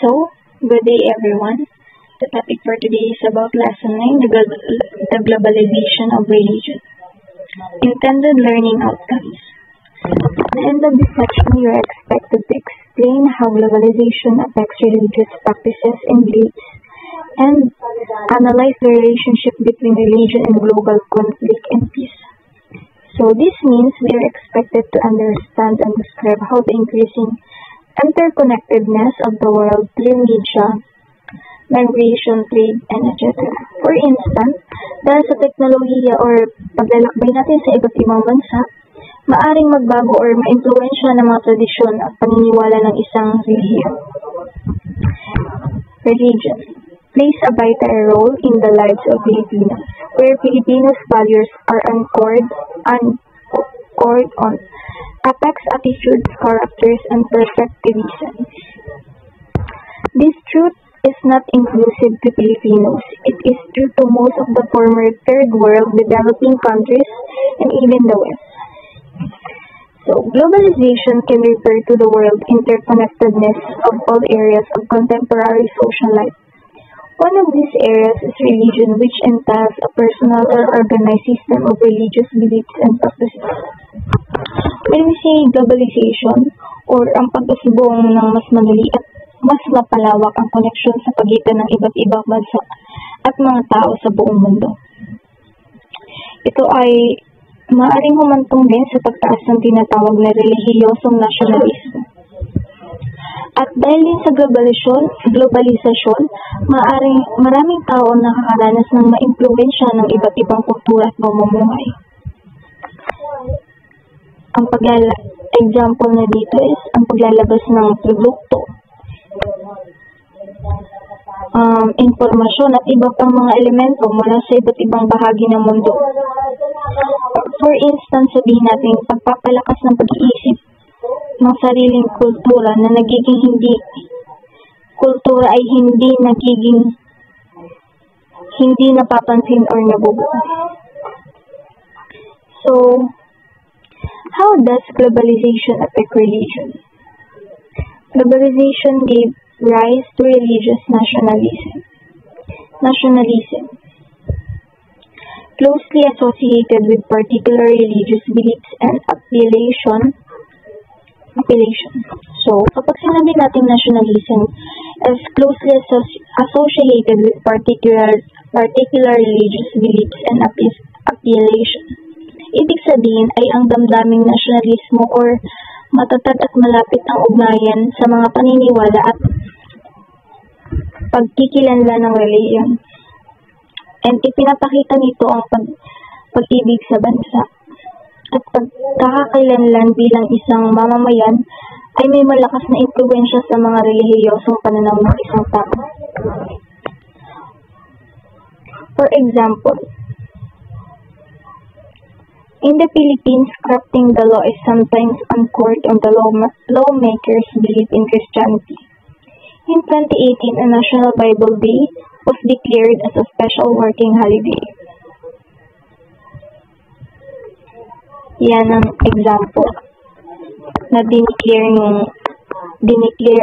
So, good day everyone. The topic for today is about Lesson 9, the globalization of religion. Intended learning outcomes. At the end of this section, you are expected to explain how globalization affects religious practices and beliefs, and analyze the relationship between religion and global conflict and peace. So this means we are expected to understand and describe how the increasing interconnectedness of the world through media, migration, trade, and etc. For instance, dahil sa teknolohiya or paglalakbay natin sa iba't ibang bansa, maaring magbago or ma-impluwensya ng mga tradisyon at paniniwala ng isang relihiyon. Religion plays a vital role in the lives of Filipinos, where Filipinos' values are anchored on affects attitudes, characters, and perspectivism. This truth is not inclusive to Filipinos. It is true to most of the former third world developing countries and even the West. So, globalization can refer to the world interconnectedness of all areas of contemporary social life. One of these areas is religion, which entails a personal or organized system of religious beliefs and practices. When we say globalization, or ang pagkasubong ng mas madali at mas mapalawak ang koneksyon sa pagitan ng iba't ibang bansa at mga tao sa buong mundo. Ito ay maaaring humantong din sa pagtaas ng tinatawag na relihiyosong nasyonalismo. At dahil din sa globalisasyon, maraming tao ang nakakaranas ng maimpluwensya ng iba't ibang kultura at pamumuhay. Ang example na dito is ang paglalabas ng produkto, informasyon at iba pang mga elemento mula sa iba't ibang bahagi ng mundo. For instance, sabihin natin pagpapalakas ng pag-iisip ng sariling kultura na hindi napapansin or nabubuo. So, how does globalization affect religion? Globalization gave rise to religious nationalism, closely associated with particular religious beliefs and appellation. So, kapag sinabi natin nationalism is closely associated with particular religious beliefs and appellation, ibig sabihin ay ang damdaming nasyonalismo or matatag at malapit ang ugnayan sa mga paniniwala at pagkikilanlan ng relihiyon. And ipinapakita nito ang pag-ibig sa bansa. At pagkakakilanlan bilang isang mamamayan ay may malakas na impluwensya sa mga relihiyosong pananaw ng isang tao. For example, in the Philippines, crafting the law is sometimes anchored on the lawmakers' belief in Christianity. In 2018, a National Bible Day was declared as a special working holiday. Yan ang example na dineclare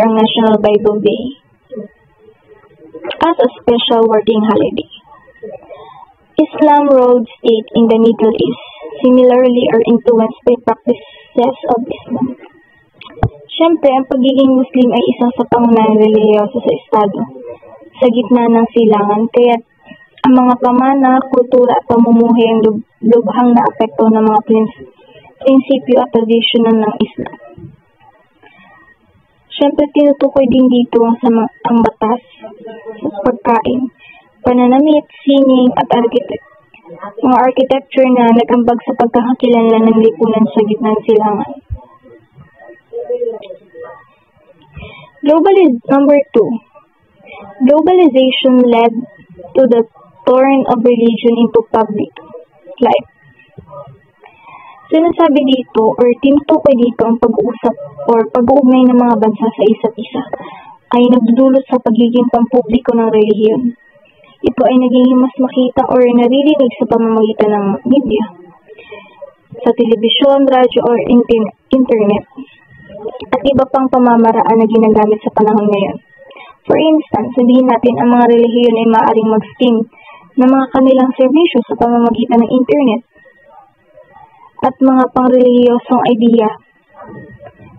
ang National Bible Day as a special working holiday. Islam ruled state in the Middle East, similarly are influenced by practices of Islam. Siyempre, ang pagiging Muslim ay isang sa pangunahing relihiyoso sa estado, sa gitna ng silangan, kaya ang mga pamana, kultura at pamumuhay ang lubhang na apekto ng mga prinsipyo at tradisyon ng Islam. Siyempre, tinutukoy din dito ang batas, pagkain, pananamit, sining at mga architecture na nag-ambag sa pagkakakilanlan ng lipunan sa gitna ng silangan. Number 2. Globalization led to the turn of religion into public life. Sinasabi dito or tinutukoy dito ang pag-uusap or pag-uugnay ng mga bansa sa isa't isa ay nagdudulot sa pagiging pampubliko ng relihiyon. Ito ay naging mas makita or naririnig sa pamamagitan ng media, sa telebisyon, radyo, or internet, at iba pang pamamaraan na ginagamit sa panahon ngayon. For instance, sabihin natin ang mga relihiyon ay maaaring mag-stream ng mga kanilang serbisyo sa pamamagitan ng internet at mga pangrelihiyosong idea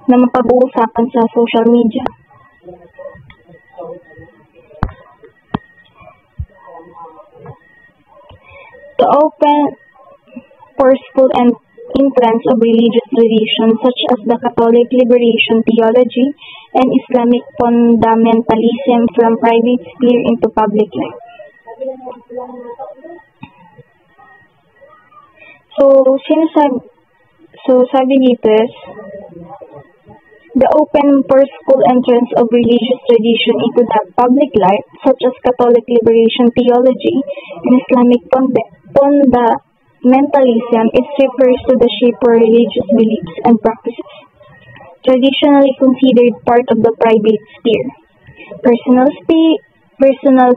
na mapag-uusapan sa social media. The open, forceful, and influence of religious traditions such as the Catholic liberation theology and Islamic fundamentalism from private sphere into public life. Sabi dito is, the open, forceful entrance of religious tradition into the public life, such as Catholic liberation theology and Islamic fundamentalism, refers to the shape of religious beliefs and practices, traditionally considered part of the private sphere. Personal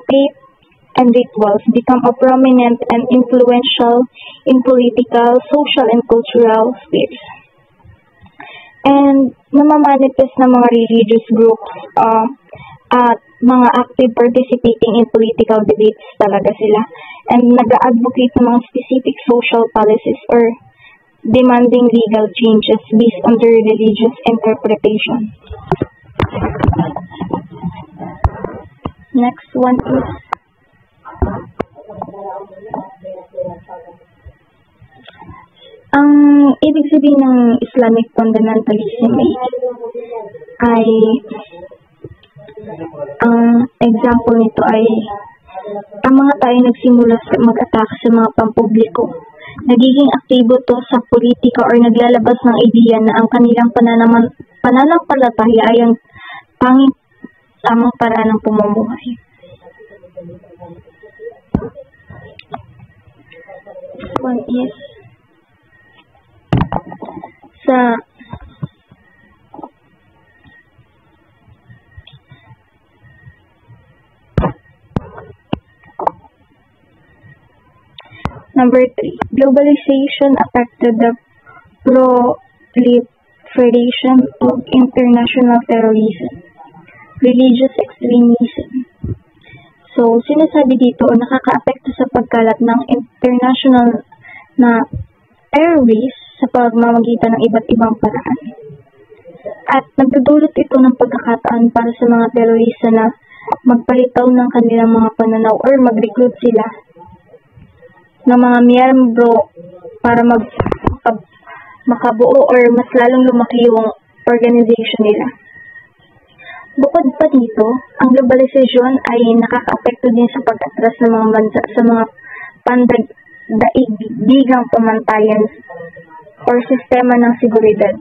faith and rituals become a prominent and influential in political, social, and cultural spheres. And namamanifest ng mga religious groups at mga active participating in political debates talaga sila. And nag-advocate ng mga specific social policies or demanding legal changes based on their religious interpretation. Next one is ang ibig sabihin ng Islamic fundamentalism ay ang example nito ay ang mga tayo nagsimula sa mag-atake sa mga pampubliko. Nagiging aktibo to sa politika or naglalabas ng ideya na ang kanilang pananampalataya ay ang tanging tamang paraan ng pamumuhay. One is Number 3, globalization affected the proliferation of international terrorism, religious extremism. So, sinasabi dito, nakaka-apekto sa pagkalat ng international na terrorists sa pamamagitan ng iba't ibang paraan. At nagdudulot ito ng pagkakataon para sa mga terorista na magpalitaw ng kanilang mga pananaw or mag-recruit sila ng mga miyembro para makabuo or mas lalong lumaki yung organization nila. Bukod pa dito, ang globalisasyon ay nakaka-apekto din sa pag-atras ng mga bansa sa mga pandaibigang pamantayan or sistema ng seguridad.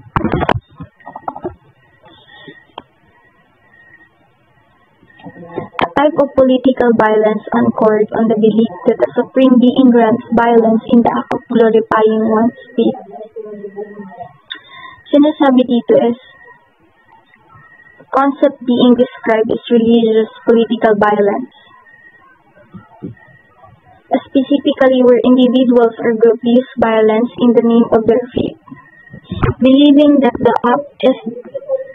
A type of political violence anchored on the belief that a supreme being grants violence in the act of glorifying one's faith. Sinasabi dito is, concept being described is religious political violence, specifically where individuals or groups use violence in the name of their faith, believing that the act is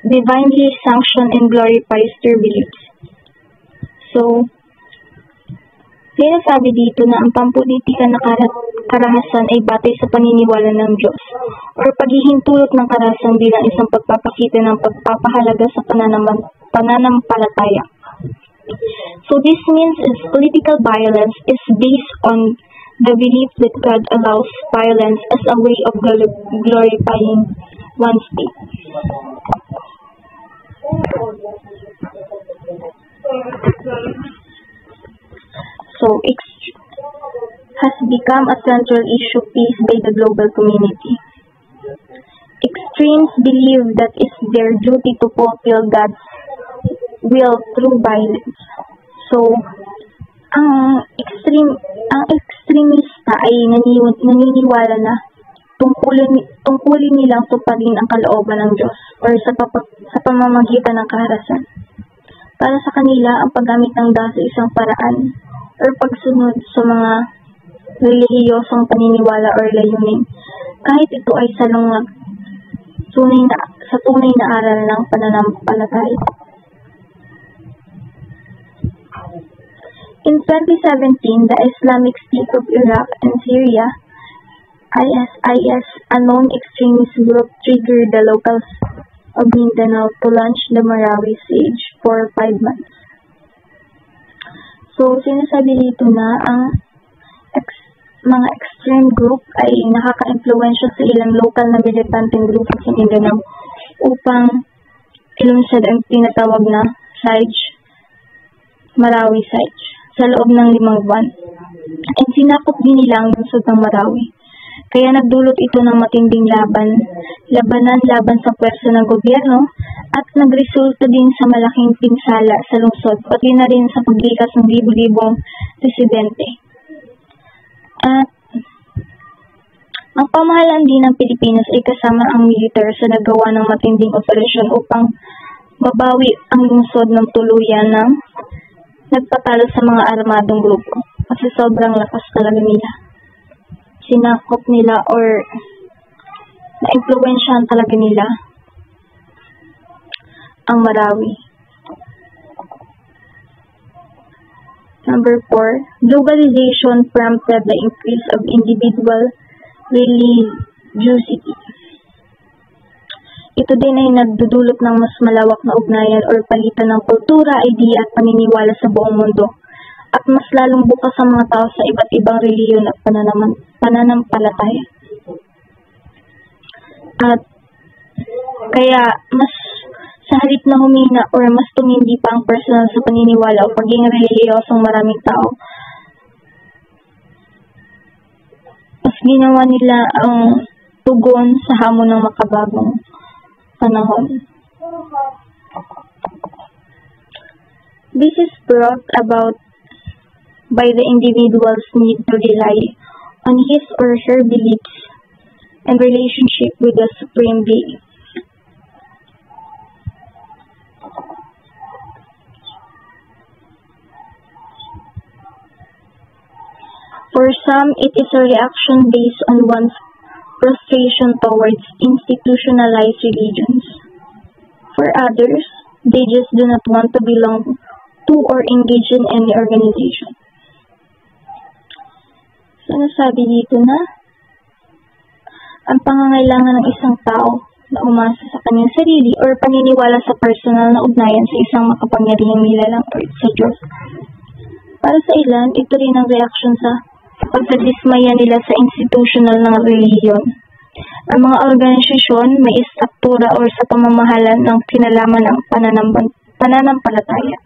divinely sanctioned and glorifies their beliefs. So, sinasabi dito na ang pampolitika na karahasan ay batay sa paniniwala ng Diyos or paghihintulot ng karahasan bilang isang pagpapakita ng pagpapahalaga sa pananampalataya. So, this means political violence is based on the belief that God allows violence as a way of glorifying one's faith. So, has become a central issue faced by the global community. Extremes believe that it's their duty to fulfill God's will through violence. So, ang ekstremista ay naniniwala na tungkulin nilang tuparin ang kalooban ng Diyos or sa pamamagitan ng kaharasan. Para sa kanila, ang paggamit ng dahil sa isang paraan or pagsunod sa mga relihiyosong paniniwala or layunin, kahit ito ay salungat sa tunay na aral ng pananampalataya. 2017, the Islamic State of Iraq and Syria (ISIS), a known extremist group, triggered the locals of Mindanao to launch the Marawi Siege for 5 months. So, sinasabi dito na ang mga extreme group ay nakaka-impluwensya sa ilang local na militanteng grupo sa Mindanao upang ilunsad ang tinatawag na Marawi Siege sa loob ng 5 buwan. At sinakop din nila ang lungsod ng Marawi. Kaya nagdulot ito ng matinding labanan sa pwersa ng gobyerno at nagresulta din sa malaking pinsala sa lungsod pati na rin sa paglikas ng libo-libong residente. At ang pamahalaan din ng Pilipinas ay kasama ang military sa nagawa ng matinding operasyon upang mabawi ang lungsod ng tuluyan ng nagpatalo sa mga armadong grupo kasi sobrang lakas talaga nila. Sinakop nila or na-impluwensyahan talaga nila ang Marawi. Number 4, globalization prompted the increase of individual religiosity. Ito din ay nagdudulot ng mas malawak na ugnayan or palitan ng kultura, idea at paniniwala sa buong mundo at mas lalong bukas sa mga tao sa iba't ibang relihiyon at pananampalataya. At kaya mas sa halip na humina or mas tumindi pa ang personal sa paniniwala o pagiging relihiyosong maraming tao, mas ginawa nila ang tugon sa hamon ng makabagong panahon. This is brought about by the individual's need to rely on his or her beliefs and relationship with the Supreme Being. For some, it is a reaction based on one's frustration towards institutionalized religions. For others, they just do not want to belong to or engage in any organization. So, nasabi dito na ang pangangailangan ng isang tao na umasa sa kanyang sarili or paniniwala sa personal na ugnayan sa isang makapangyarihang nilalang or sa Diyos. Para sa ilan, ito rin ang reaksyon sa pagkadismaya nila sa institutional ng relihiyon. Ang mga organisasyon may istruktura or sa pamamahalan ng kinalaman ng pananampalataya.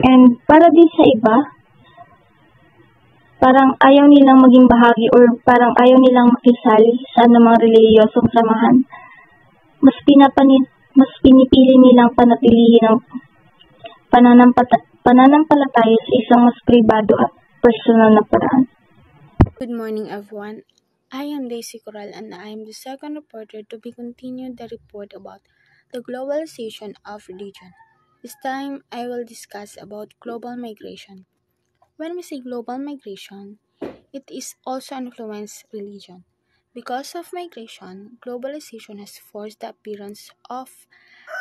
And para din sa iba, parang ayaw nilang maging bahagi or parang ayaw nilang makisali sa anumang relihiyosong samahan. Mas pinipili nilang panatilihin ang pananampalataya sa isang mas pribado at personal na paraan. Good morning, everyone. I am Daisy Coral and I am the second reporter to be continued the report about the globalization of religion. This time, I will discuss about global migration. When we say global migration, it is also influence religion. Because of migration, globalization has forced the appearance of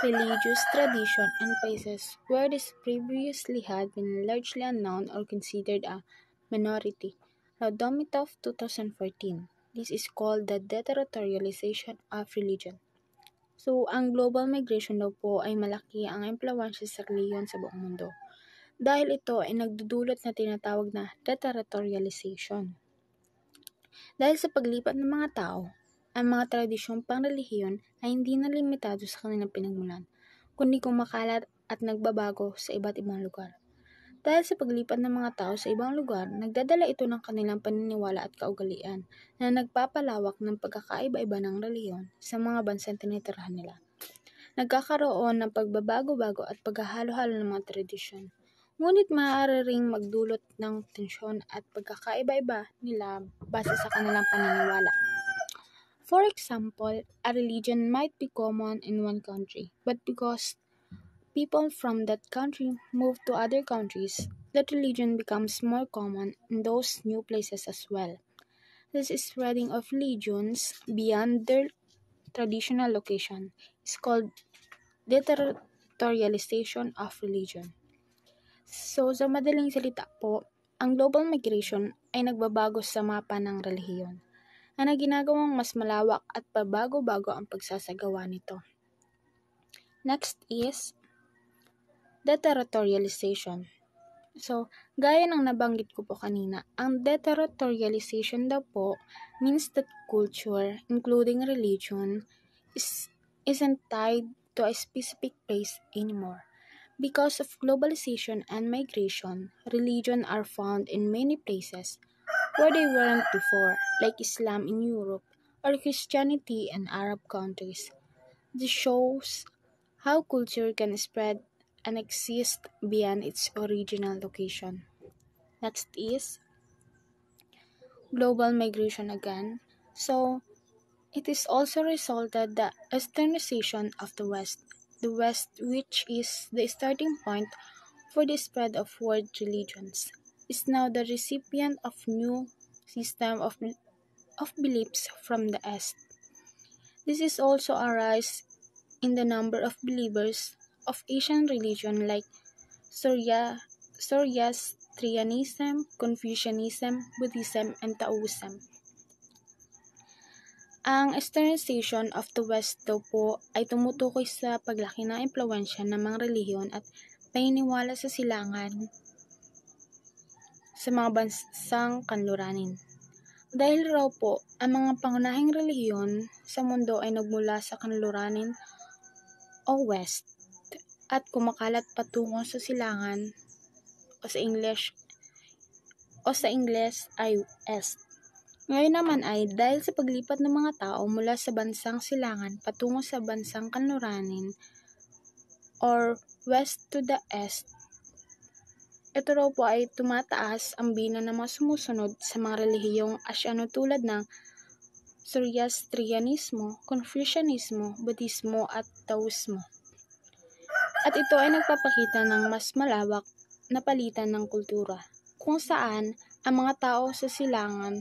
religious tradition in places where this previously had been largely unknown or considered a minority. Radomitoff 2014. This is called the deterritorialization of religion. So, ang global migration daw po ay malaki ang impluwensya sa reliyon sa buong mundo. Dahil ito ay nagdudulot na tinatawag na deterritorialization. Dahil sa paglipat ng mga tao, ang mga tradisyong pangrelihiyon ay hindi na limitado sa kanilang pinagmulan, kundi kumakalat at nagbabago sa iba't ibang lugar. Dahil sa paglipat ng mga tao sa ibang lugar, nagdadala ito ng kanilang paniniwala at kaugalian na nagpapalawak ng pagkakaiba-iba ng relihiyon sa mga bansang tinitirahan nila. Nagkakaroon ng pagbabago-bago at paghahalo-halo ng mga tradisyon. Ngunit maaari ring magdulot ng tensyon at pagkakaiba-iba nila base sa kanilang paniniwala. For example, a religion might be common in one country, but because people from that country move to other countries, that religion becomes more common in those new places as well. This spreading of religions beyond their traditional location is called deterritorialization of religion. So, sa madaling salita po, ang global migration ay nagbabago sa mapa ng relihiyon na ginagawang mas malawak at pabago-bago ang pagsasagawa nito. Next is deterritorialization. So, gaya ng nabanggit ko po kanina, ang deterritorialization daw po means that culture, including religion, isn't tied to a specific place anymore. Because of globalization and migration, religion are found in many places where they weren't before, like Islam in Europe or Christianity in Arab countries. This shows how culture can spread and exist beyond its original location. Next is global migration again. So, it is also resulted the westernization of the West. The West, which is the starting point for the spread of world religions, is now the recipient of new system of beliefs from the East. This is also a rise in the number of believers of Asian religion like Zoroastrianism, Confucianism, Buddhism, and Taoism. Ang Westernization of the West daw po ay tumutukoy sa paglaki ng impluwensya ng mga relihiyon at paniniwala sa silangan sa mga bansang kanluranin. Dahil raw po, ang mga pangunahing relihiyon sa mundo ay nagmula sa kanluranin o West at kumakalat patungo sa silangan o sa Ingles ay East. Ngayon naman ay dahil sa paglipat ng mga tao mula sa bansang silangan patungo sa bansang kanluranin or West to the East, ito raw po ay tumataas ang bilang ng mga sumusunod sa mga relihiyong Asyano tulad ng Zoroastrianismo, Confucianismo, Buddhismo at Taoismo. At ito ay nagpapakita ng mas malawak na palitan ng kultura, kung saan ang mga tao sa silangan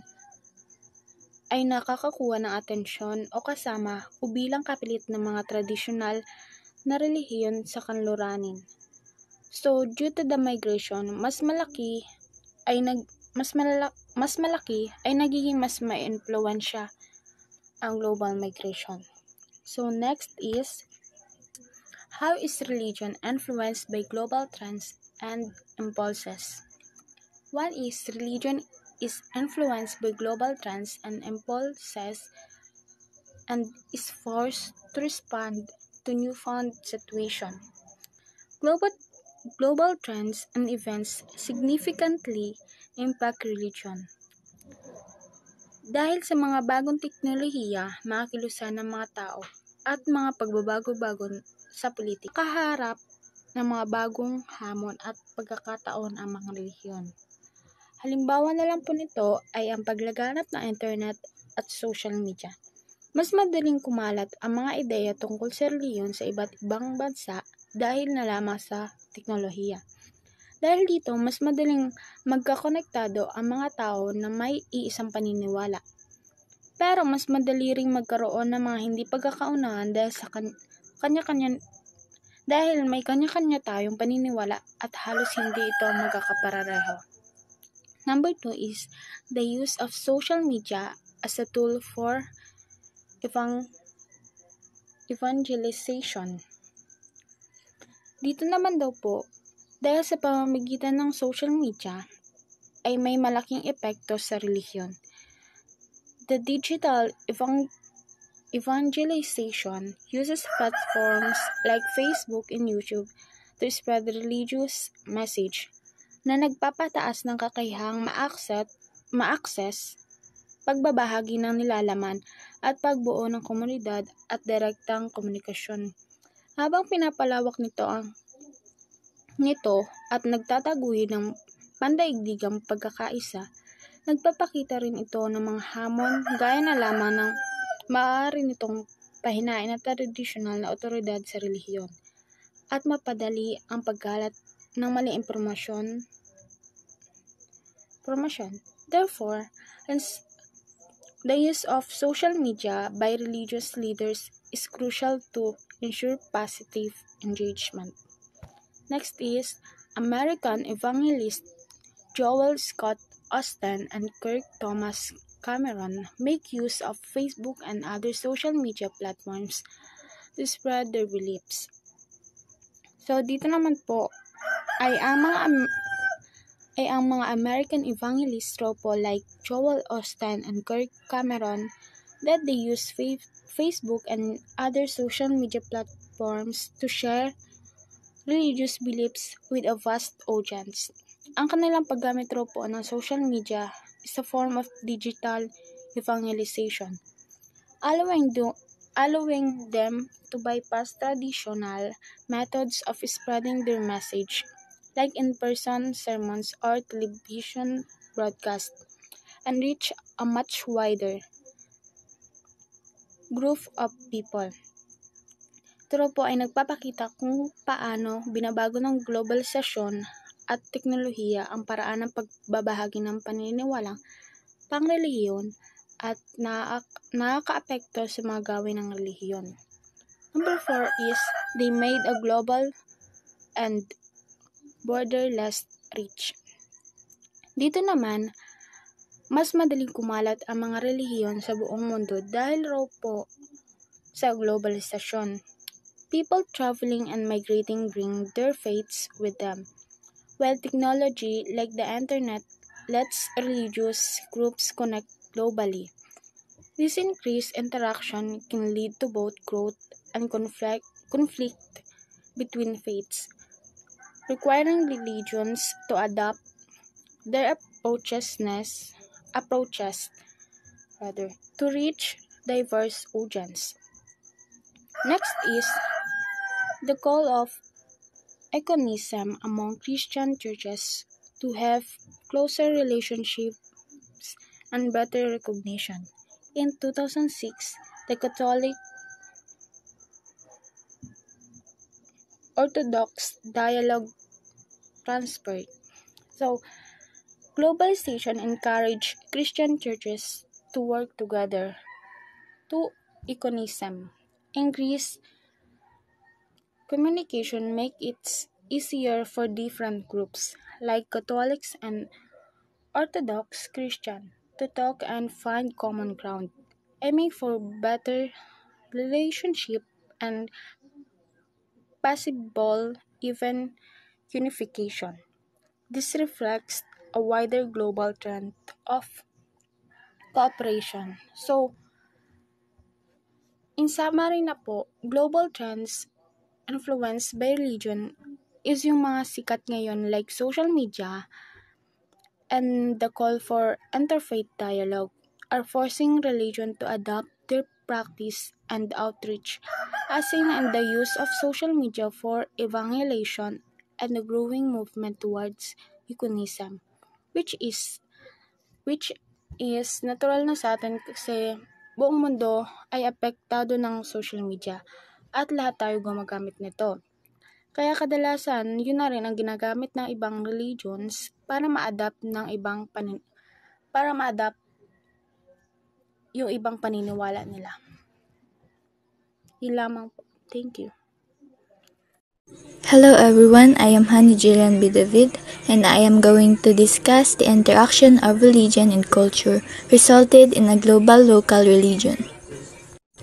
ay nakakakuha ng atensyon o kasama o bilang kapilit ng mga tradisyonal na relihiyon sa kanluranin. So, due to the migration, mas malaki ay nagiging mas maimpluwensya ang global migration. So, next is how is religion influenced by global trends and impulses? One is religion is influenced by global trends and impulses and is forced to respond to newfound situation. Global trends and events significantly impact religion. Dahil sa mga bagong teknolohiya, mga kilusan ng mga tao, at mga pagbabago-bago sa politika, kaharap ng mga bagong hamon at pagkakataon ang mga relihiyon. Halimbawa na lang po nito ay ang paglaganap ng internet at social media. Mas madaling kumalat ang mga ideya tungkol sa relihiyon sa iba't ibang bansa dahil na lamang sa teknolohiya. Dahil dito, mas madaling magkakonektado ang mga tao na may iisang paniniwala. Pero mas madali ring magkaroon ng mga hindi pagkakaunawan dahil sa dahil may kanya-kanya tayong paniniwala at halos hindi ito magkakapareho. Number 2 is the use of social media as a tool for evangelization. Dito naman daw po, dahil sa pamamagitan ng social media, ay may malaking epekto sa relihiyon. The digital evangelization uses platforms like Facebook and YouTube to spread religious message na nagpapataas ng kakayahang ma-access, pagbabahagi ng nilalaman at pagbuo ng komunidad at direktang komunikasyon. Habang pinapalawak nito at nagtataguhin ng pandaigdigang pagkakaisa, nagpapakita rin ito ng mga hamon gaya na lamang ng maaari nitong pahinain ang tradisyonal na otoridad sa relihiyon at mapadali ang paggalat ng maling impormasyon. Therefore, the use of social media by religious leaders is crucial to ensure positive engagement. Next is American evangelist Joel Scott Austin and Kirk Thomas Cameron make use of Facebook and other social media platforms to spread their beliefs. So dito naman po ay ang mga American evangelists po like Joel Austin and Kirk Cameron that they use Facebook and other social media platforms to share religious beliefs with a vast audience. Ang kanilang paggamit po ng social media is a form of digital evangelization, allowing them to bypass traditional methods of spreading their message, like in-person sermons or television broadcasts, and reach a much wider group of people. Ito po ay nagpapakita kung paano binabago ng globalisasyon at teknolohiya ang paraan ng pagbabahagi ng paniniwalang pangrelihiyon at nakakaapekto sa mga gawin ng relihiyon. Number 4 is they made a global and borderless reach. Dito naman, mas madaling kumalat ang mga relihiyon sa buong mundo dahil raw po sa globalisasyon. People traveling and migrating bring their faiths with them, while technology like the internet lets religious groups connect globally. This increased interaction can lead to both growth and conflict between faiths, requiring religions to adapt their approaches to reach diverse audience. Next is the call of ecumenism among Christian churches to have closer relationships and better recognition. In 2006, the Catholic Orthodox Dialogue transferred. So, globalization encouraged Christian churches to work together to ecumenism, increase communication, make it easier for different groups like Catholics and Orthodox Christian to talk and find common ground, aiming for better relationship and possible even unification. This reflects a wider global trend of cooperation. So, in summary na po, global trends influenced by religion is yung mga sikat ngayon like social media and the call for interfaith dialogue are forcing religion to adapt their practice and outreach, as seen in the use of social media for evangelization and the growing movement towards ecumenism, which is natural na sa atin kasi buong mundo ay apektado ng social media at lahat tayo gumagamit nito. Kaya kadalasan, yun na rin ang ginagamit ng ibang religions para ma-adapt yung ibang paniniwala nila. Yun lamang po. Thank you. Hello everyone, I am Hani Jillian B. David, and I am going to discuss the interaction of religion and culture resulted in a global-local religion.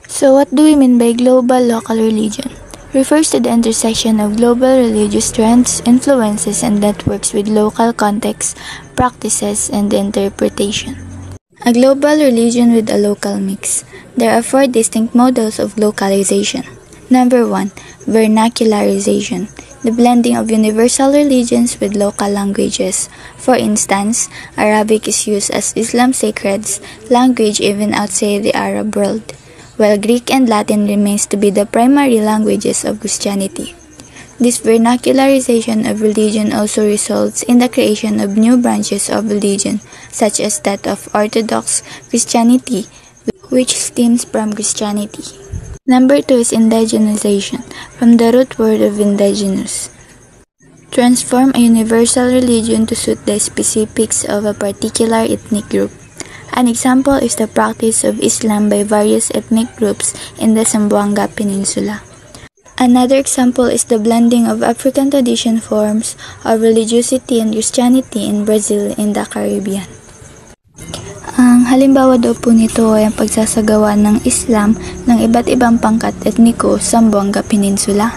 So what do we mean by global-local religion? Refers to the intersection of global religious trends, influences, and networks with local contexts, practices, and interpretation. A global religion with a local mix. There are 4 distinct models of localization. Number 1, vernacularization, the blending of universal religions with local languages. For instance, Arabic is used as Islam's sacred language even outside the Arab world, while Greek and Latin remains to be the primary languages of Christianity. This vernacularization of religion also results in the creation of new branches of religion, such as that of Orthodox Christianity, which stems from Christianity. Number 2 is indigenization, from the root word of indigenous. Transform a universal religion to suit the specifics of a particular ethnic group. An example is the practice of Islam by various ethnic groups in the Zamboanga Peninsula. Another example is the blending of African tradition forms of religiosity and Christianity in Brazil and the Caribbean. Ang halimbawa daw po nito ay ang pagsasagawa ng Islam ng iba't ibang pangkat etniko sa Zamboanga Peninsula.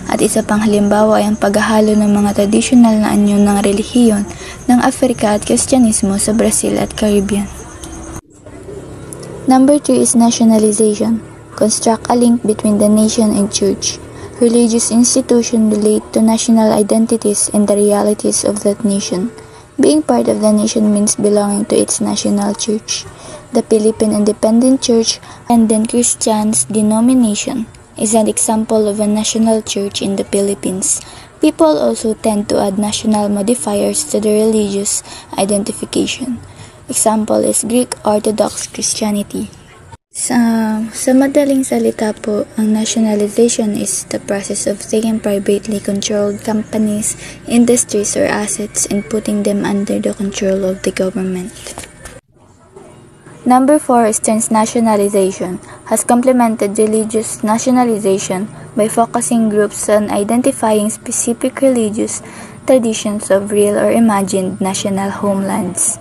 At isa pang halimbawa ay ang paghahalo ng mga tradisyonal na anyo ng relihiyon ng Afrika at Kristyanismo sa Brazil at Caribbean. Number 3 is nationalization. Construct a link between the nation and church. Religious institutions relate to national identities and the realities of that nation. Being part of the nation means belonging to its national church. The Philippine Independent Church and then Christian's denomination is an example of a national church in the Philippines. People also tend to add national modifiers to the religious identification. Example is Greek Orthodox Christianity. Sa madaling salita po, ang nationalization is the process of taking privately controlled companies, industries, or assets and putting them under the control of the government. Number 4 is transnationalization, has complemented religious nationalization by focusing groups on identifying specific religious traditions of real or imagined national homelands.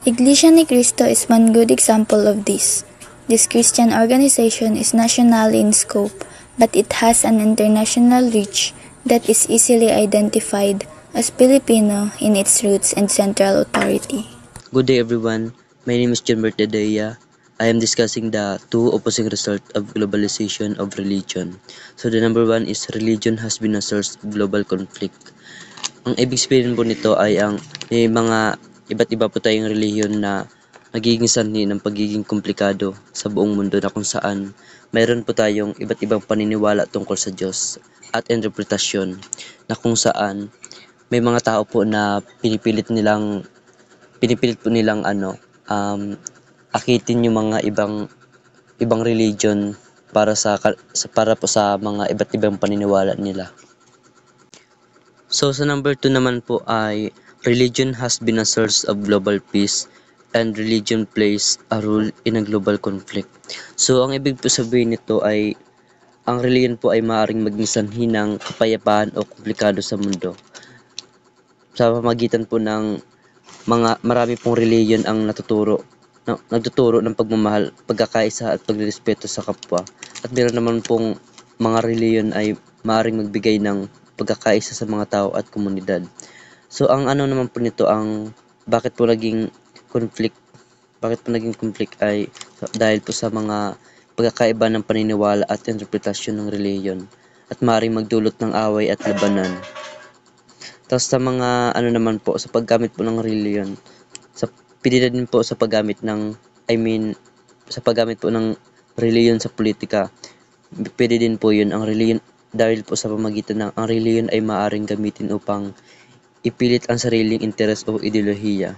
Iglesia ni Cristo is one good example of this. This Christian organization is national in scope, but it has an international reach that is easily identified as Filipino in its roots and central authority. Good day everyone, my name is Gilbert Dedea. I am discussing the two opposing results of globalization of religion. So the number 1 is religion has been a source of global conflict. Ang ibig sabihin po nito ay may mga iba't iba po tayong relihiyon na nagiging sanhi ng pagiging komplikado sa buong mundo na kung saan mayroon po tayong iba't ibang paniniwala tungkol sa Diyos at interpretasyon na kung saan may mga tao po na pinipilit po nilang akitin yung mga ibang religion para po sa mga iba't ibang paniniwala nila. So sa number 2 naman po ay religion has been a source of global peace and religion plays a role in a global conflict. So ang ibig po sabihin nito ay ang religion po ay maaaring maging sanhi ng kapayapaan o komplikado sa mundo. Sa pamamagitan po ng marami pong religion ang nagtuturo ng pagmamahal, pagkakaisa at pagrespeto sa kapwa. At meron naman pong mga religion ay maaaring magbigay ng pagkakaisa sa mga tao at komunidad. So ang naman po nito, ang bakit po naging conflict ay dahil po sa mga pagkakaiba ng paniniwala at interpretasyon ng reliyon at maaaring magdulot ng away at labanan. Tapos sa mga naman po sa paggamit po ng reliyon, pwede din po sa paggamit ng reliyon sa politika. Pwede din po yun ang reliyon dahil po sa pamagitan ng ang reliyon ay maaaring gamitin upang ipilit ang sariling interes o ideolohiya.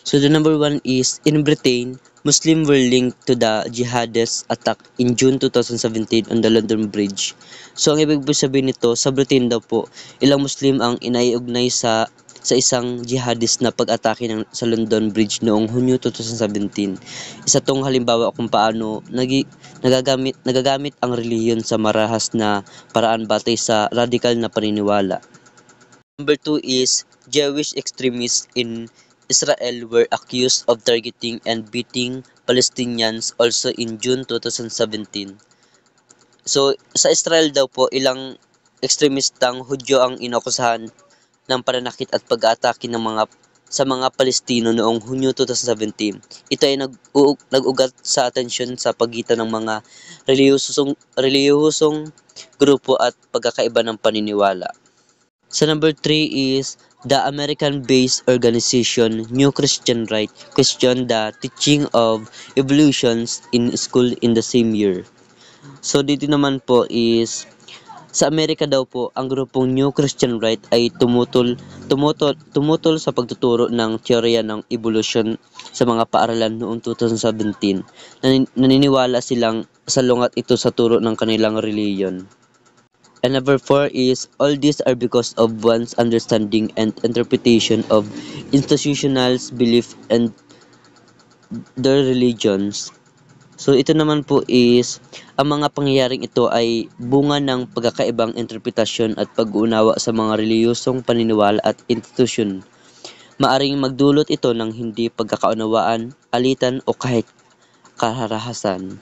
So the number 1 is, in Britain, Muslims were linked to the jihadist attack in June 2017 on the London Bridge. So ang ibig sabihin nito, sa Britain daw po, ilang Muslim ang inaiugnay sa isang jihadist na pag-atake sa London Bridge noong Hunyo 2017. Isa tong halimbawa kung paano nagagamit ang relihiyon sa marahas na paraan batay sa radical na paniniwala. Number 2 is, Jewish extremists in Israel were accused of targeting and beating Palestinians also in June 2017. So, sa Israel daw po, ilang ekstremistang Hudyo ang inakusahan ng pananakit at pag-aatake sa mga Palestino noong Hunyo 2017. Ito ay nag-ugat sa atensyon sa pagitan ng mga relihiyosong grupo at pagkakaiba ng paniniwala. Sa number 3 is, the American-based organization New Christian Right questioned the teaching of evolutions in school in the same year. So dito naman po is, sa Amerika daw po, ang grupong New Christian Right ay tumutol sa pagtuturo ng teorya ng evolution sa mga paaralan noong 2017. Naniniwala silang salungat ito sa turo ng kanilang reliyon. And number 4 is, all these are because of one's understanding and interpretation of institutional belief and their religions. So ito naman po is, ang mga pangyayaring ito ay bunga ng pagkakaibang interpretasyon at pag-uunawa sa mga relihiyosong paniniwala at institusyon. Maaring magdulot ito ng hindi pagkakaunawaan, alitan o kahit karahasan.